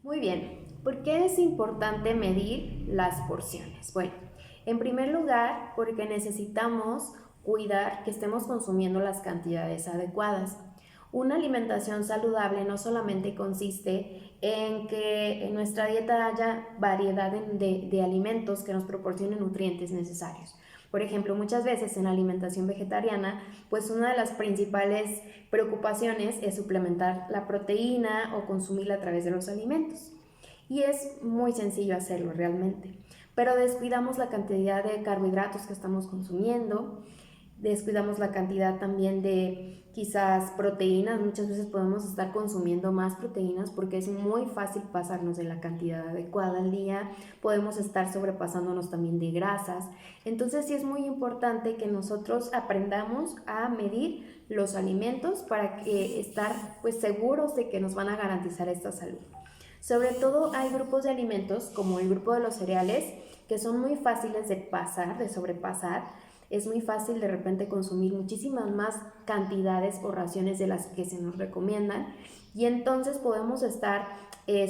Muy bien, ¿por qué es importante medir las porciones? Bueno, en primer lugar, porque necesitamos cuidar que estemos consumiendo las cantidades adecuadas. Una alimentación saludable no solamente consiste en que en nuestra dieta haya variedad de alimentos que nos proporcionen nutrientes necesarios. Por ejemplo, muchas veces en la alimentación vegetariana, pues una de las principales preocupaciones es suplementar la proteína o consumirla a través de los alimentos. Y es muy sencillo hacerlo realmente, pero descuidamos la cantidad de carbohidratos que estamos consumiendo, descuidamos la cantidad también de quizás proteínas. Muchas veces podemos estar consumiendo más proteínas porque es muy fácil pasarnos de la cantidad adecuada al día. Podemos estar sobrepasándonos también de grasas. Entonces sí es muy importante que nosotros aprendamos a medir los alimentos para que estar pues seguros de que nos van a garantizar esta salud. Sobre todo hay grupos de alimentos como el grupo de los cereales que son muy fáciles de pasar, de sobrepasar. Es muy fácil de repente consumir muchísimas más cantidades o raciones de las que se nos recomiendan y entonces podemos estar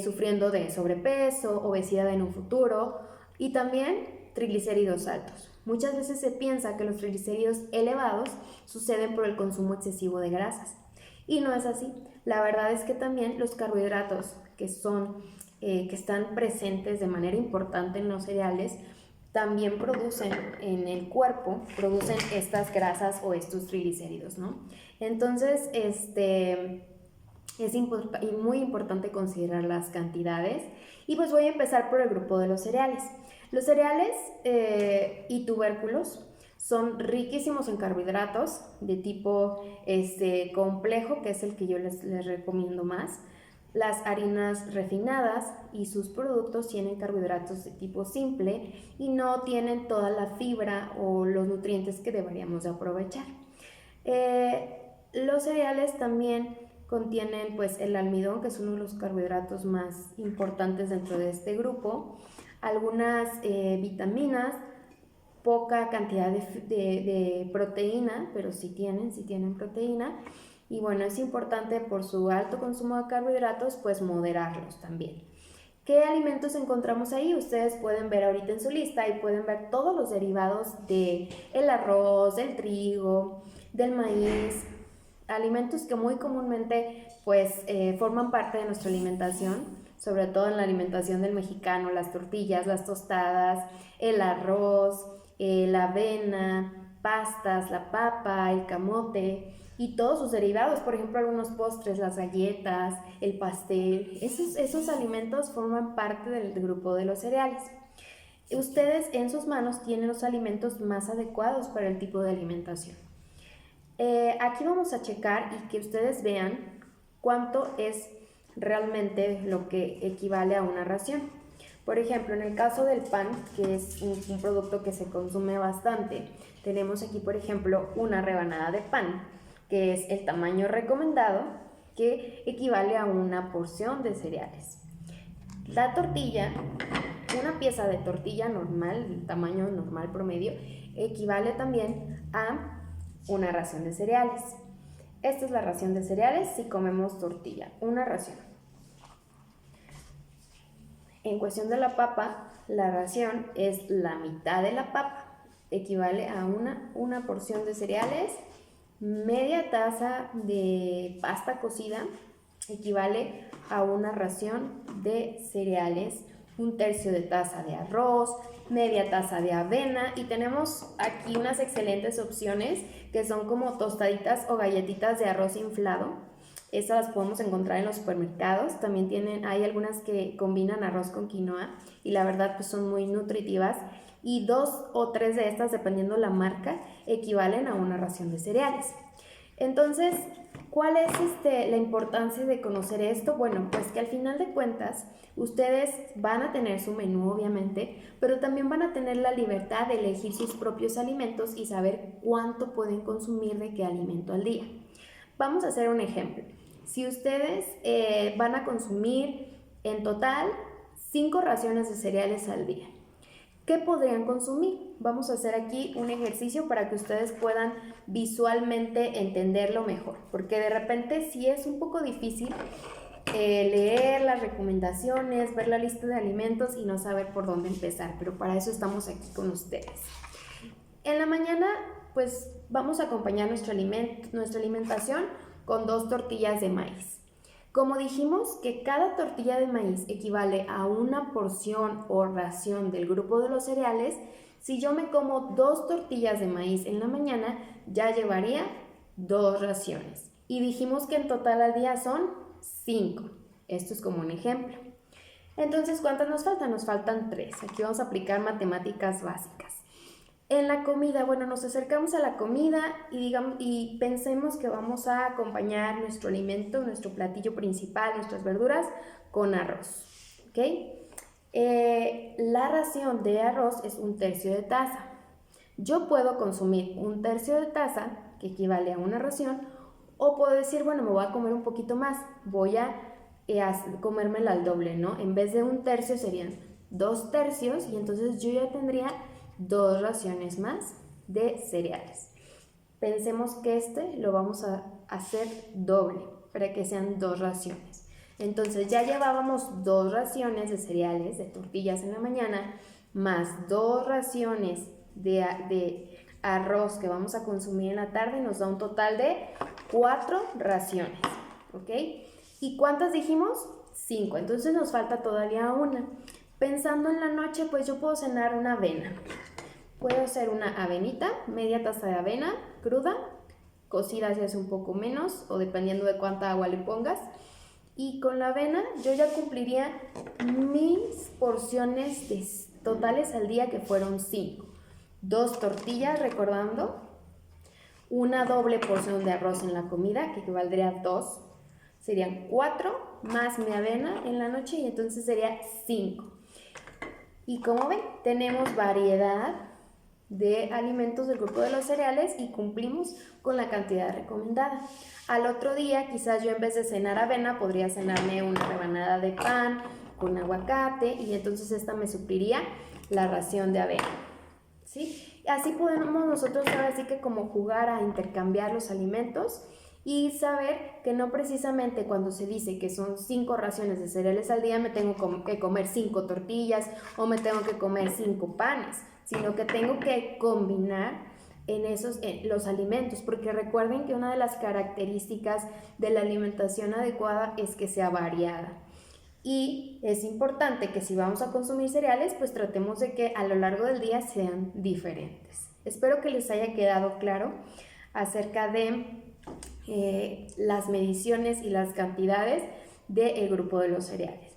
sufriendo de sobrepeso, obesidad en un futuro y también triglicéridos altos. Muchas veces se piensa que los triglicéridos elevados suceden por el consumo excesivo de grasas y no es así. La verdad es que también los carbohidratos que están presentes de manera importante en los cereales también producen en el cuerpo, producen estas grasas o estos triglicéridos, ¿no? Entonces, es muy importante considerar las cantidades y pues voy a empezar por el grupo de los cereales. Los cereales y tubérculos son riquísimos en carbohidratos de tipo complejo, que es el que yo les recomiendo más. Las harinas refinadas y sus productos tienen carbohidratos de tipo simple y no tienen toda la fibra o los nutrientes que deberíamos de aprovechar. Los cereales también contienen pues el almidón, que es uno de los carbohidratos más importantes dentro de este grupo, algunas vitaminas, poca cantidad de proteína, pero sí tienen proteína. Y bueno, es importante por su alto consumo de carbohidratos, pues moderarlos también. ¿Qué alimentos encontramos ahí? Ustedes pueden ver ahorita en su lista y pueden ver todos los derivados del arroz, del trigo, del maíz, alimentos que muy comúnmente pues forman parte de nuestra alimentación, sobre todo en la alimentación del mexicano, las tortillas, las tostadas, el arroz, la avena, pastas, la papa, el camote y todos sus derivados, por ejemplo algunos postres, las galletas, el pastel. Esos alimentos forman parte del grupo de los cereales. Ustedes en sus manos tienen los alimentos más adecuados para el tipo de alimentación. Aquí vamos a checar y que ustedes vean cuánto es realmente lo que equivale a una ración. Por ejemplo, en el caso del pan, que es un producto que se consume bastante, tenemos aquí, por ejemplo, una rebanada de pan, que es el tamaño recomendado, que equivale a una porción de cereales. La tortilla, una pieza de tortilla normal, el tamaño normal promedio, equivale también a una ración de cereales. Esta es la ración de cereales si comemos tortilla, una ración. En cuestión de la papa, la ración es la mitad de la papa, equivale a una porción de cereales. Media taza de pasta cocida equivale a una ración de cereales, un tercio de taza de arroz, media taza de avena y tenemos aquí unas excelentes opciones que son como tostaditas o galletitas de arroz inflado. Estas las podemos encontrar en los supermercados. También hay algunas que combinan arroz con quinoa y la verdad pues son muy nutritivas y 2 o 3 de estas, dependiendo la marca, equivalen a una ración de cereales. Entonces, ¿cuál es la importancia de conocer esto? Bueno, pues que al final de cuentas ustedes van a tener su menú obviamente, pero también van a tener la libertad de elegir sus propios alimentos y saber cuánto pueden consumir de qué alimento al día. Vamos a hacer un ejemplo. Si ustedes van a consumir en total 5 raciones de cereales al día, ¿qué podrían consumir? Vamos a hacer aquí un ejercicio para que ustedes puedan visualmente entenderlo mejor, porque de repente sí es un poco difícil leer las recomendaciones, ver la lista de alimentos y no saber por dónde empezar, pero para eso estamos aquí con ustedes. En la mañana, pues vamos a acompañar nuestra alimentación con 2 tortillas de maíz. Como dijimos que cada tortilla de maíz equivale a una porción o ración del grupo de los cereales, si yo me como 2 tortillas de maíz en la mañana, ya llevaría 2 raciones. Y dijimos que en total al día son 5. Esto es como un ejemplo. Entonces, ¿cuántas nos faltan? Nos faltan 3. Aquí vamos a aplicar matemáticas básicas. En la comida, bueno, nos acercamos a la comida y pensemos que vamos a acompañar nuestro alimento, nuestro platillo principal, nuestras verduras, con arroz, ¿ok? La ración de arroz es 1/3 de taza. Yo puedo consumir 1/3 de taza, que equivale a una ración, o puedo decir, bueno, me voy a comer un poquito más, voy a comérmela al doble, ¿no? En vez de 1/3 serían 2/3 y entonces yo ya tendría 2 raciones más de cereales. Pensemos que lo vamos a hacer doble para que sean 2 raciones. Entonces ya llevábamos 2 raciones de cereales, de tortillas en la mañana, más 2 raciones de arroz que vamos a consumir en la tarde, nos da un total de 4 raciones, ¿ok? ¿Y cuántas dijimos? 5, entonces nos falta todavía una. Pensando en la noche, pues yo puedo cenar una avena. Puedo hacer una avenita, media taza de avena cruda, cocida si hace un poco menos o dependiendo de cuánta agua le pongas. Y con la avena yo ya cumpliría mis porciones totales al día, que fueron 5. 2 tortillas, recordando, una doble porción de arroz en la comida, que equivaldría a 2, serían 4, más mi avena en la noche y entonces sería 5. Y como ven, tenemos variedad de alimentos del grupo de los cereales y cumplimos con la cantidad recomendada. Al otro día, quizás yo en vez de cenar avena, podría cenarme una rebanada de pan con aguacate y entonces esta me supliría la ración de avena, ¿sí? Así podemos nosotros ahora sí que como jugar a intercambiar los alimentos y saber que no precisamente cuando se dice que son 5 raciones de cereales al día me tengo que comer 5 tortillas o me tengo que comer 5 panes, sino que tengo que combinar en los alimentos, porque recuerden que una de las características de la alimentación adecuada es que sea variada. Y es importante que si vamos a consumir cereales, pues tratemos de que a lo largo del día sean diferentes. Espero que les haya quedado claro acerca de las mediciones y las cantidades del grupo de los cereales.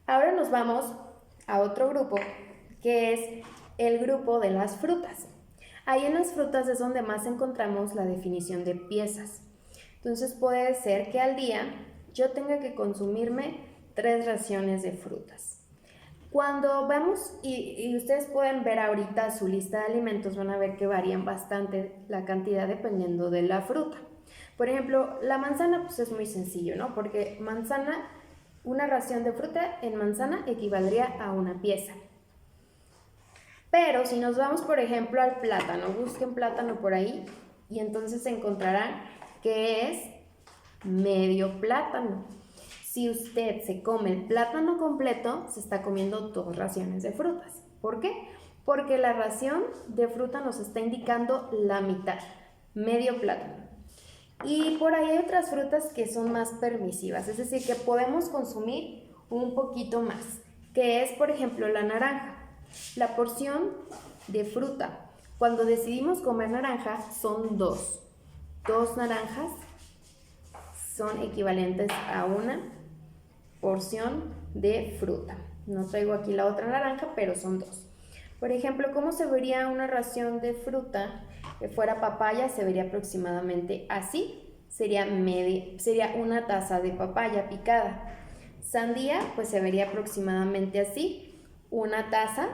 Ahora nos vamos a otro grupo, que es el grupo de las frutas. Ahí en las frutas es donde más encontramos la definición de piezas. Entonces puede ser que al día yo tenga que consumirme 3 raciones de frutas. Cuando vamos, y ustedes pueden ver ahorita su lista de alimentos, van a ver que varían bastante la cantidad dependiendo de la fruta. Por ejemplo, la manzana pues es muy sencillo, ¿no? Porque una ración de fruta en manzana equivaldría a una pieza. Pero si nos vamos, por ejemplo, al plátano, busquen plátano por ahí y entonces encontrarán que es medio plátano. Si usted se come el plátano completo, se está comiendo 2 raciones de frutas. ¿Por qué? Porque la ración de fruta nos está indicando la mitad, medio plátano. Y por ahí hay otras frutas que son más permisivas, es decir, que podemos consumir un poquito más, que es, por ejemplo, la naranja. La porción de fruta, cuando decidimos comer naranja, son 2. 2 naranjas son equivalentes a una porción de fruta. No traigo aquí la otra naranja, pero son 2. Por ejemplo, ¿cómo se vería una ración de fruta que fuera papaya? Se vería aproximadamente así. Sería una taza de papaya picada. Sandía, pues se vería aproximadamente así. Una taza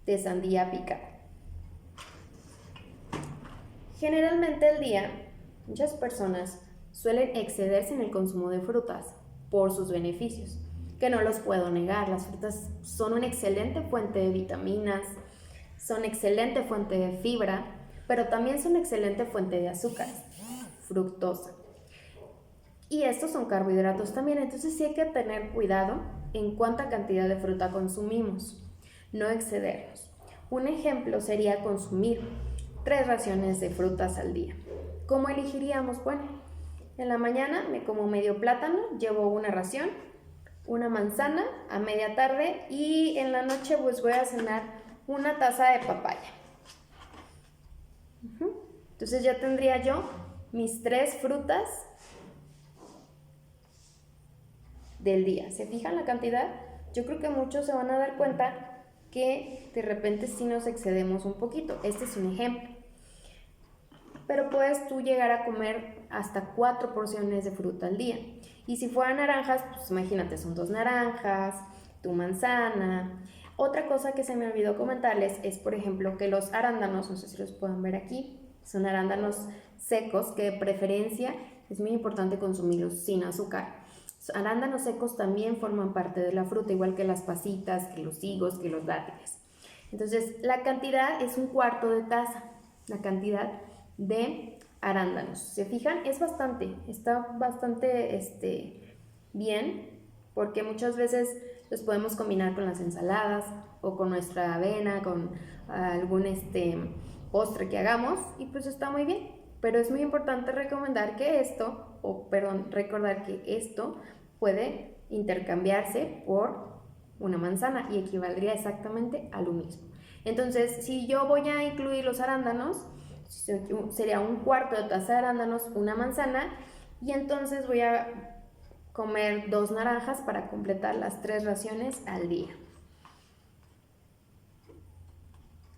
de sandía picada. Generalmente al día, muchas personas suelen excederse en el consumo de frutas por sus beneficios, que no los puedo negar. Las frutas son una excelente fuente de vitaminas, son excelente fuente de fibra, pero también son excelente fuente de azúcar, fructosa. Y estos son carbohidratos también, entonces sí hay que tener cuidado en cuánta cantidad de fruta consumimos, no excedernos. Un ejemplo sería consumir 3 raciones de frutas al día. ¿Cómo elegiríamos? Bueno, en la mañana me como medio plátano, llevo una ración, una manzana a media tarde y en la noche pues voy a cenar una taza de papaya. Entonces ya tendría yo mis 3 frutas del día. ¿Se fijan la cantidad? Yo creo que muchos se van a dar cuenta que de repente sí nos excedemos un poquito. Este es un ejemplo. Pero puedes tú llegar a comer hasta 4 porciones de fruta al día. Y si fueran naranjas, pues imagínate, son 2 naranjas, tu manzana. Otra cosa que se me olvidó comentarles es, por ejemplo, que los arándanos, no sé si los pueden ver aquí, son arándanos secos que de preferencia es muy importante consumirlos sin azúcar. Los arándanos secos también forman parte de la fruta, igual que las pasitas, que los higos, que los dátiles. Entonces, la cantidad es 1/4 de taza, la cantidad de arándanos. ¿Se fijan? Es bastante, está bastante bien, porque muchas veces los podemos combinar con las ensaladas o con nuestra avena, con algún postre que hagamos y pues está muy bien. Pero es muy importante recordar que esto puede intercambiarse por una manzana y equivaldría exactamente a lo mismo. Entonces, si yo voy a incluir los arándanos, sería 1/4 de taza de arándanos, una manzana, y entonces voy a comer 2 naranjas para completar las 3 raciones al día.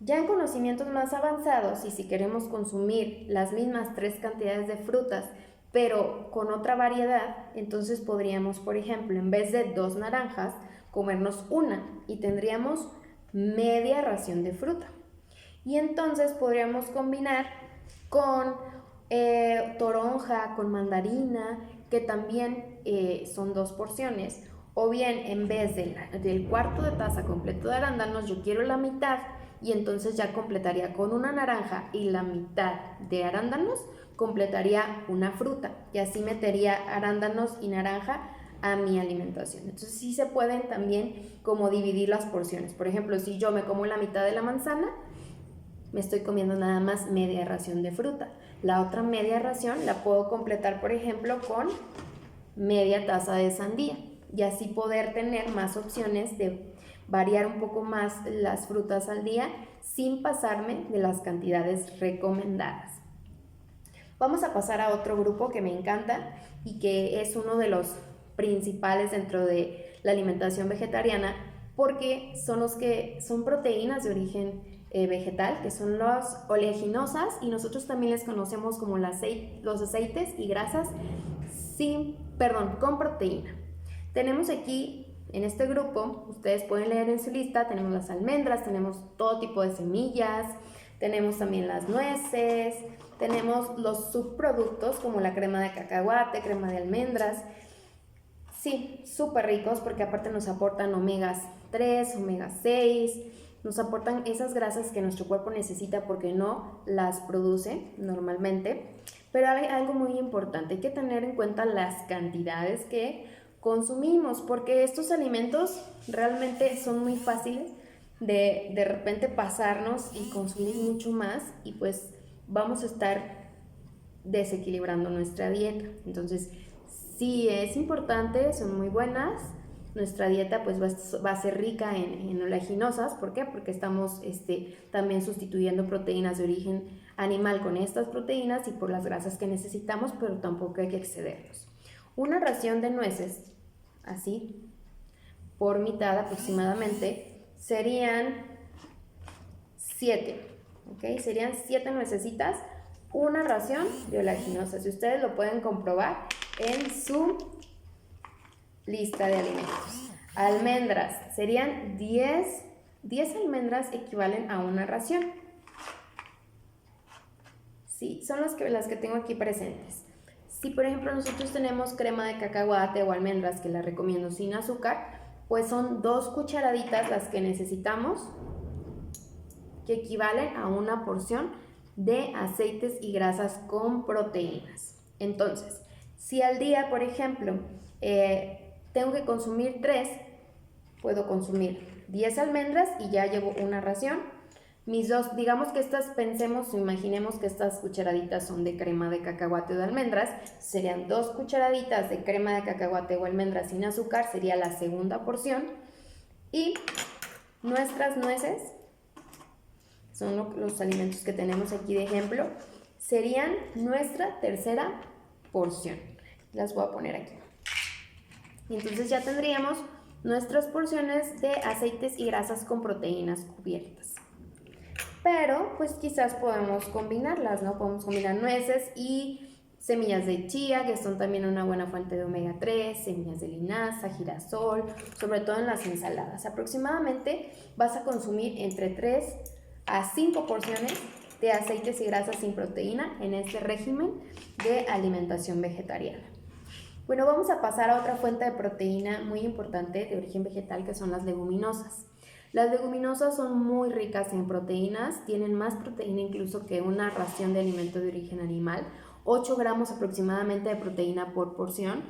Ya en conocimientos más avanzados, y si queremos consumir las mismas 3 cantidades de frutas, pero con otra variedad, entonces podríamos, por ejemplo, en vez de 2 naranjas, comernos una y tendríamos media ración de fruta. Y entonces podríamos combinar con toronja, con mandarina, que también son 2 porciones. O bien, en vez del 1/4 de taza completo de arándanos, yo quiero la mitad y entonces ya completaría con una naranja y la mitad de arándanos, completaría una fruta y así metería arándanos y naranja a mi alimentación. Entonces sí se pueden también como dividir las porciones. Por ejemplo, si yo me como la mitad de la manzana, me estoy comiendo nada más media ración de fruta. La otra media ración la puedo completar, por ejemplo, con media taza de sandía y así poder tener más opciones de variar un poco más las frutas al día sin pasarme de las cantidades recomendadas. Vamos a pasar a otro grupo que me encanta y que es uno de los principales dentro de la alimentación vegetariana, porque son los que son proteínas de origen vegetal, que son las oleaginosas, y nosotros también les conocemos como los aceites y grasas con proteína. Tenemos aquí en este grupo, ustedes pueden leer en su lista, tenemos las almendras, tenemos todo tipo de semillas, tenemos también las nueces, tenemos los subproductos como la crema de cacahuate, crema de almendras. Sí, súper ricos porque aparte nos aportan omegas 3, omega 6, nos aportan esas grasas que nuestro cuerpo necesita porque no las produce normalmente. Pero hay algo muy importante, hay que tener en cuenta las cantidades que consumimos, porque estos alimentos realmente son muy fáciles de repente pasarnos y consumir mucho más y pues vamos a estar desequilibrando nuestra dieta. Entonces sí es importante, son muy buenas. Nuestra dieta pues va a ser rica en oleaginosas. ¿Por qué? Porque estamos también sustituyendo proteínas de origen animal con estas proteínas y por las grasas que necesitamos, pero tampoco hay que excedernos. Una ración de nueces, así, por mitad aproximadamente, serían 7, ¿ok? Serían 7 nuecesitas, una ración de oleaginosas. Y ustedes lo pueden comprobar en su lista de alimentos. Almendras, serían 10 almendras equivalen a una ración. Sí, son las que tengo aquí presentes. Si por ejemplo nosotros tenemos crema de cacahuate o almendras, que las recomiendo sin azúcar, pues son 2 cucharaditas las que necesitamos, que equivalen a una porción de aceites y grasas con proteínas. Entonces, Si al día, por ejemplo, tengo que consumir 3, puedo consumir 10 almendras y ya llevo una ración. Mis dos, digamos que estas, pensemos o imaginemos que estas cucharaditas son de crema de cacahuate o de almendras, serían 2 cucharaditas de crema de cacahuate o almendras sin azúcar, sería la segunda porción. Y nuestras nueces, son los alimentos que tenemos aquí de ejemplo, serían nuestra tercera porción. Las voy a poner aquí. Entonces ya tendríamos nuestras porciones de aceites y grasas con proteínas cubiertas. Pero pues quizás podemos combinarlas, ¿no? Podemos combinar nueces y semillas de chía, que son también una buena fuente de omega 3, semillas de linaza, girasol, sobre todo en las ensaladas. Aproximadamente vas a consumir entre 3 a 5 porciones de aceites y grasas sin proteína en este régimen de alimentación vegetariana. Bueno, vamos a pasar a otra fuente de proteína muy importante de origen vegetal, que son las leguminosas. Las leguminosas son muy ricas en proteínas, tienen más proteína incluso que una ración de alimento de origen animal, 8 gramos aproximadamente de proteína por porción,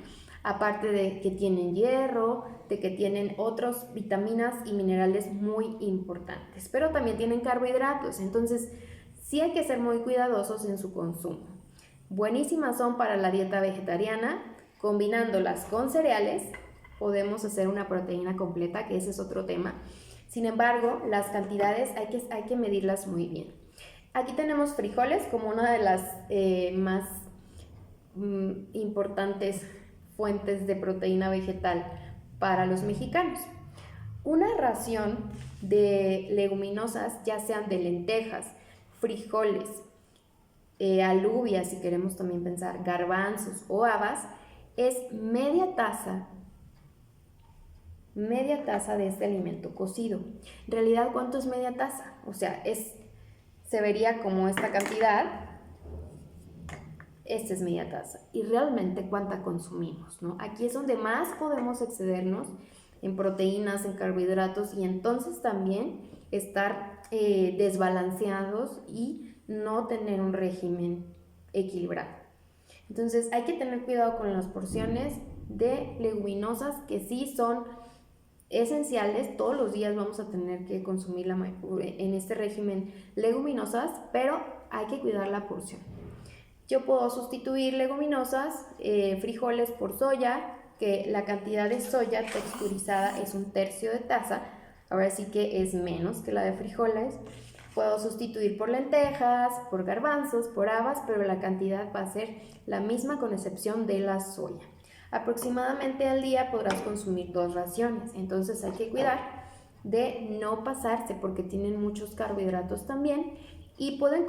aparte de que tienen hierro, de que tienen otras vitaminas y minerales muy importantes, pero también tienen carbohidratos, entonces sí hay que ser muy cuidadosos en su consumo. Buenísimas son para la dieta vegetariana, combinándolas con cereales podemos hacer una proteína completa, que ese es otro tema. Sin embargo, las cantidades hay que medirlas muy bien. Aquí tenemos frijoles como una de las más importantes fuentes de proteína vegetal para los mexicanos. Una ración de leguminosas, ya sean de lentejas, frijoles, alubias, si queremos también pensar, garbanzos o habas, es media taza de este alimento cocido. En realidad, ¿cuánto es media taza? O sea, se vería como esta cantidad. Esta es media taza. Y realmente, ¿cuánta consumimos, ¿no? Aquí es donde más podemos excedernos en proteínas, en carbohidratos, y entonces también estar desbalanceados y no tener un régimen equilibrado. Entonces hay que tener cuidado con las porciones de leguminosas, que sí son esenciales. Todos los días vamos a tener que consumir en este régimen leguminosas, pero hay que cuidar la porción. Yo puedo sustituir leguminosas, frijoles por soya, que la cantidad de soya texturizada es 1/3 de taza, ahora sí que es menos que la de frijoles. Puedo sustituir por lentejas, por garbanzos, por habas, pero la cantidad va a ser la misma con excepción de la soya. Aproximadamente al día podrás consumir 2 raciones, entonces hay que cuidar de no pasarse porque tienen muchos carbohidratos también y pueden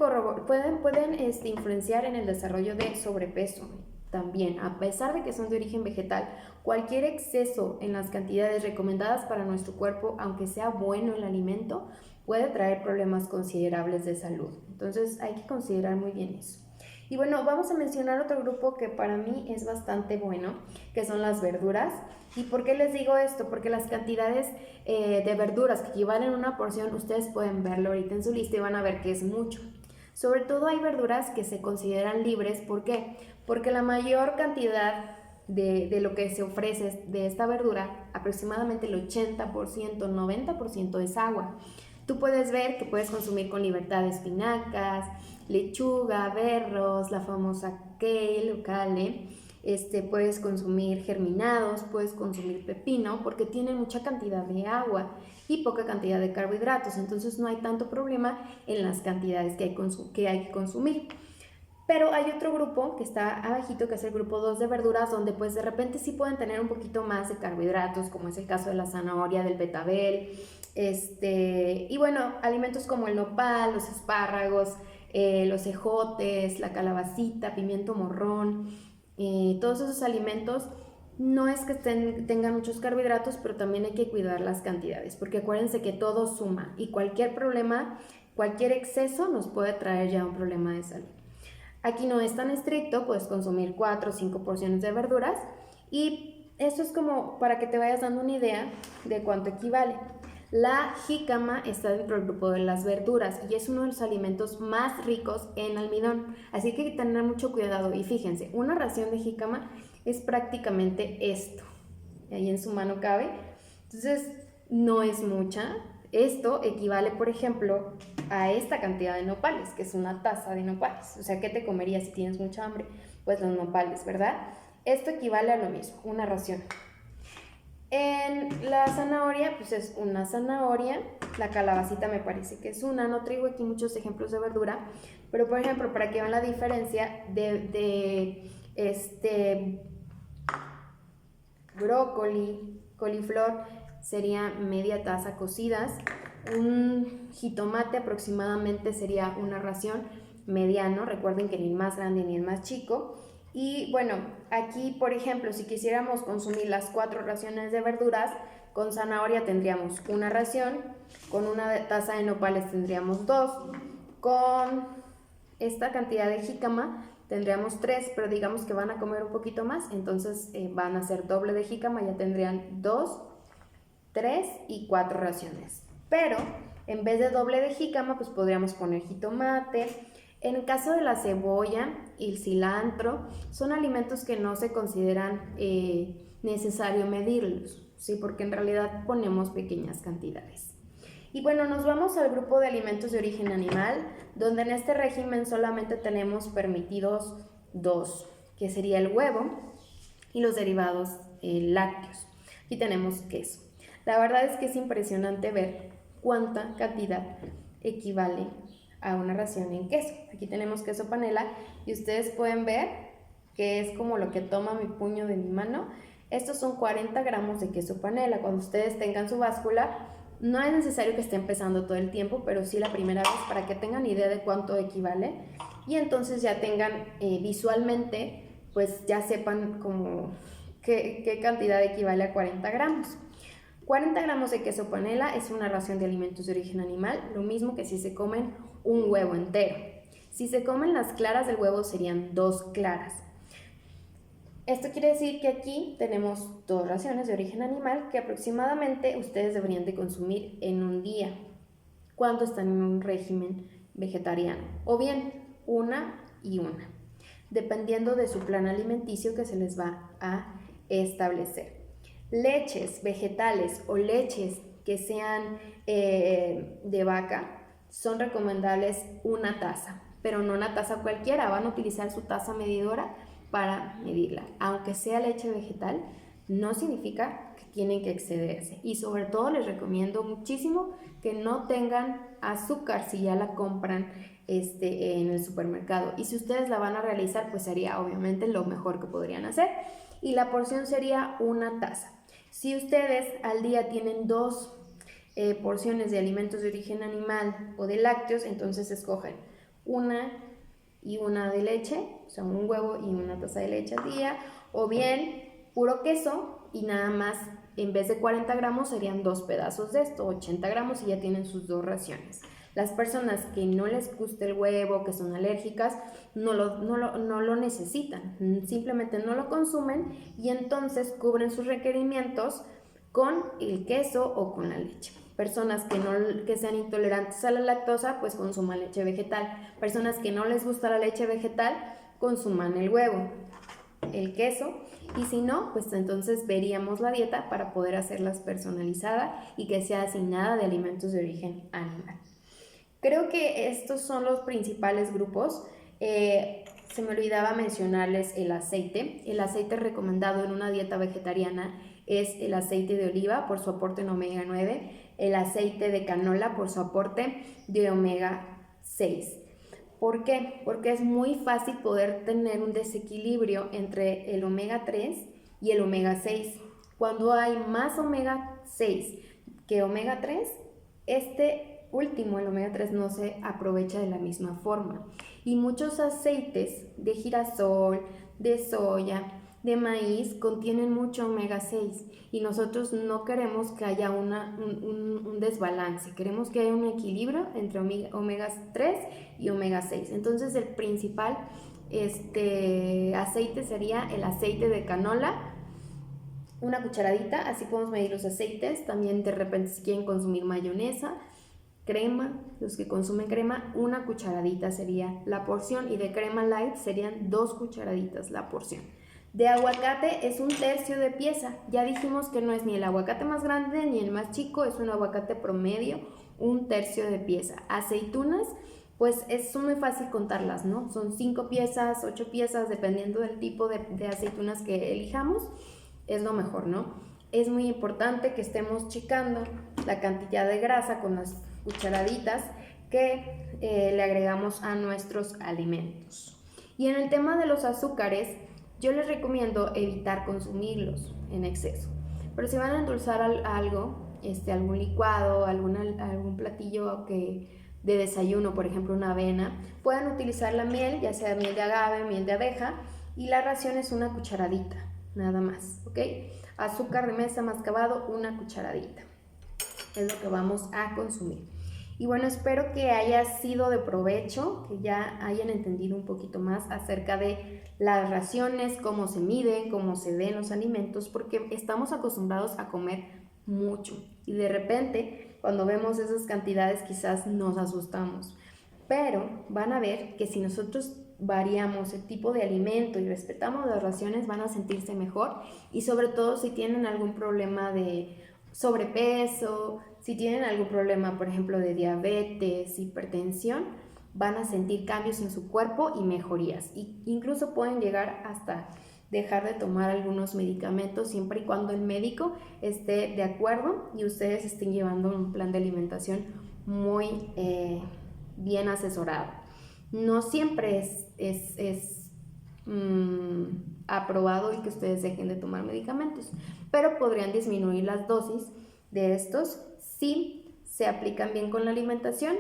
influenciar en el desarrollo de sobrepeso también. A pesar de que son de origen vegetal, cualquier exceso en las cantidades recomendadas para nuestro cuerpo, aunque sea bueno el alimento, puede traer problemas considerables de salud. Entonces hay que considerar muy bien eso. Y bueno, vamos a mencionar otro grupo que para mí es bastante bueno, que son las verduras. ¿Y por qué les digo esto? Porque las cantidades de verduras que equivalen a una porción, ustedes pueden verlo ahorita en su lista y van a ver que es mucho. Sobre todo hay verduras que se consideran libres. ¿Por qué? Porque la mayor cantidad de lo que se ofrece de esta verdura, aproximadamente el 80%, 90% es agua. Tú puedes ver que puedes consumir con libertad espinacas, lechuga, berros, la famosa kale o kale, puedes consumir germinados, puedes consumir pepino, porque tienen mucha cantidad de agua y poca cantidad de carbohidratos, entonces no hay tanto problema en las cantidades que hay que consumir. Pero hay otro grupo que está abajito, que es el grupo 2 de verduras, donde pues de repente sí pueden tener un poquito más de carbohidratos, como es el caso de la zanahoria, del betabel, y bueno, alimentos como el nopal, los espárragos, los ejotes, la calabacita, pimiento morrón, todos esos alimentos no es que tengan muchos carbohidratos, pero también hay que cuidar las cantidades, porque acuérdense que todo suma y cualquier problema, cualquier exceso nos puede traer ya un problema de salud. Aquí no es tan estricto, puedes consumir 4 o 5 porciones de verduras y esto es como para que te vayas dando una idea de cuánto equivale. La jícama está dentro del grupo de las verduras y es uno de los alimentos más ricos en almidón, así que hay que tener mucho cuidado. Y fíjense, una ración de jícama es prácticamente esto, ahí en su mano cabe, entonces no es mucha. Esto equivale, por ejemplo, a esta cantidad de nopales, que es una taza de nopales. O sea, ¿qué te comerías si tienes mucha hambre? Pues los nopales, ¿verdad? Esto equivale a lo mismo, una ración. En la zanahoria, pues es una zanahoria. La calabacita me parece que es una. No traigo aquí muchos ejemplos de verdura, pero por ejemplo, para que vean la diferencia de brócoli, coliflor, sería media taza cocidas. Un jitomate aproximadamente sería una ración mediano. Recuerden que ni el más grande ni el más chico. Y bueno, aquí por ejemplo, si quisiéramos consumir las 4 raciones de verduras, con zanahoria tendríamos una ración, con una taza de nopales tendríamos 2, con esta cantidad de jícama tendríamos 3, pero digamos que van a comer un poquito más, entonces van a ser doble de jícama, ya tendrían 2, 3 y 4 raciones. Pero en vez de doble de jícama, pues podríamos poner jitomate. En el caso de la cebolla y el cilantro, son alimentos que no se consideran necesario medirlos, ¿sí? Porque en realidad ponemos pequeñas cantidades. Y bueno, nos vamos al grupo de alimentos de origen animal, donde en este régimen solamente tenemos permitidos 2, que sería el huevo y los derivados lácteos. Aquí tenemos queso. La verdad es que es impresionante ver cuánta cantidad equivale a una ración en queso. Aquí tenemos queso panela y ustedes pueden ver que es como lo que toma mi puño de mi mano. Estos son 40 gramos de queso panela. Cuando ustedes tengan su báscula, no es necesario que estén pesando todo el tiempo, pero sí la primera vez para que tengan idea de cuánto equivale y entonces ya tengan visualmente, pues ya sepan como qué cantidad equivale a 40 gramos. 40 gramos de queso panela es una ración de alimentos de origen animal, lo mismo que si se comen un huevo entero. Si se comen las claras del huevo serían 2 claras. Esto quiere decir que aquí tenemos 2 raciones de origen animal que aproximadamente ustedes deberían de consumir en un día cuando están en un régimen vegetariano, o bien una y una, dependiendo de su plan alimenticio que se les va a establecer. Leches vegetales o leches que sean de vaca son recomendables una taza, pero no una taza cualquiera, van a utilizar su taza medidora para medirla. Aunque sea leche vegetal, no significa que tienen que excederse. Y sobre todo les recomiendo muchísimo que no tengan azúcar si ya la compran en el supermercado. Y si ustedes la van a realizar, pues sería obviamente lo mejor que podrían hacer. Y la porción sería una taza. Si ustedes al día tienen 2 porciones de alimentos de origen animal o de lácteos, entonces escogen una y una de leche, o sea, un huevo y una taza de leche al día, o bien puro queso y nada más, en vez de 40 gramos serían 2 pedazos de esto, 80 gramos y ya tienen sus 2 raciones. Las personas que no les gusta el huevo, que son alérgicas, no lo necesitan, simplemente no lo consumen y entonces cubren sus requerimientos con el queso o con la leche. Personas que sean intolerantes a la lactosa, pues consuman leche vegetal. Personas que no les gusta la leche vegetal, consuman el huevo, el queso. Y si no, pues entonces veríamos la dieta para poder hacerla personalizada y que sea sin nada de alimentos de origen animal. Creo que estos son los principales grupos. Se me olvidaba mencionarles el aceite. El aceite recomendado en una dieta vegetariana es el aceite de oliva por su aporte en omega 9, el aceite de canola por su aporte de omega 6. ¿Por qué? Porque es muy fácil poder tener un desequilibrio entre el omega 3 y el omega 6. Cuando hay más omega 6 que omega 3, este último, el omega 3, no se aprovecha de la misma forma. Y muchos aceites de girasol, de soya, de maíz contienen mucho omega 6 y nosotros no queremos que haya un desbalance, queremos que haya un equilibrio entre omega 3 y omega 6. Entonces el principal aceite sería el aceite de canola una cucharadita, así podemos medir los aceites. También de repente si quieren consumir mayonesa, crema, los que consumen crema, una cucharadita sería la porción, y de crema light serían 2 cucharaditas la porción. De aguacate es 1/3 de pieza. Ya dijimos que no es ni el aguacate más grande ni el más chico, es un aguacate promedio, 1/3 de pieza. Aceitunas, pues es muy fácil contarlas, ¿no? Son 5 piezas, 8 piezas, dependiendo del tipo de aceitunas que elijamos, es lo mejor, ¿no? Es muy importante que estemos checando la cantidad de grasa con las cucharaditas que le agregamos a nuestros alimentos. Y en el tema de los azúcares, yo les recomiendo evitar consumirlos en exceso. Pero si van a endulzar algo, algún licuado, algún platillo de desayuno, por ejemplo una avena, pueden utilizar la miel, ya sea miel de agave, miel de abeja, y la ración es una cucharadita, nada más, ¿ok? Azúcar de mesa mascabado, una cucharadita. Es lo que vamos a consumir. Y bueno, espero que haya sido de provecho, que ya hayan entendido un poquito más acerca de las raciones, cómo se miden, cómo se den los alimentos, porque estamos acostumbrados a comer mucho y de repente cuando vemos esas cantidades quizás nos asustamos. Pero van a ver que si nosotros variamos el tipo de alimento y respetamos las raciones, van a sentirse mejor, y sobre todo si tienen algún problema de sobrepeso, si tienen algún problema, por ejemplo, de diabetes, hipertensión, van a sentir cambios en su cuerpo y mejorías. Y incluso pueden llegar hasta dejar de tomar algunos medicamentos, siempre y cuando el médico esté de acuerdo y ustedes estén llevando un plan de alimentación muy bien asesorado. No siempre es aprobado el que ustedes dejen de tomar medicamentos, pero podrían disminuir las dosis de estos si se aplican bien con la alimentación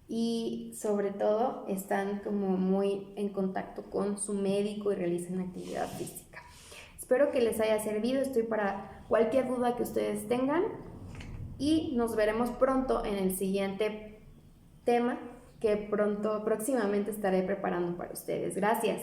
y sobre todo están como muy en contacto con su médico y realizan actividad física. Espero que les haya servido, estoy para cualquier duda que ustedes tengan y nos veremos pronto en el siguiente tema que próximamente estaré preparando para ustedes. Gracias.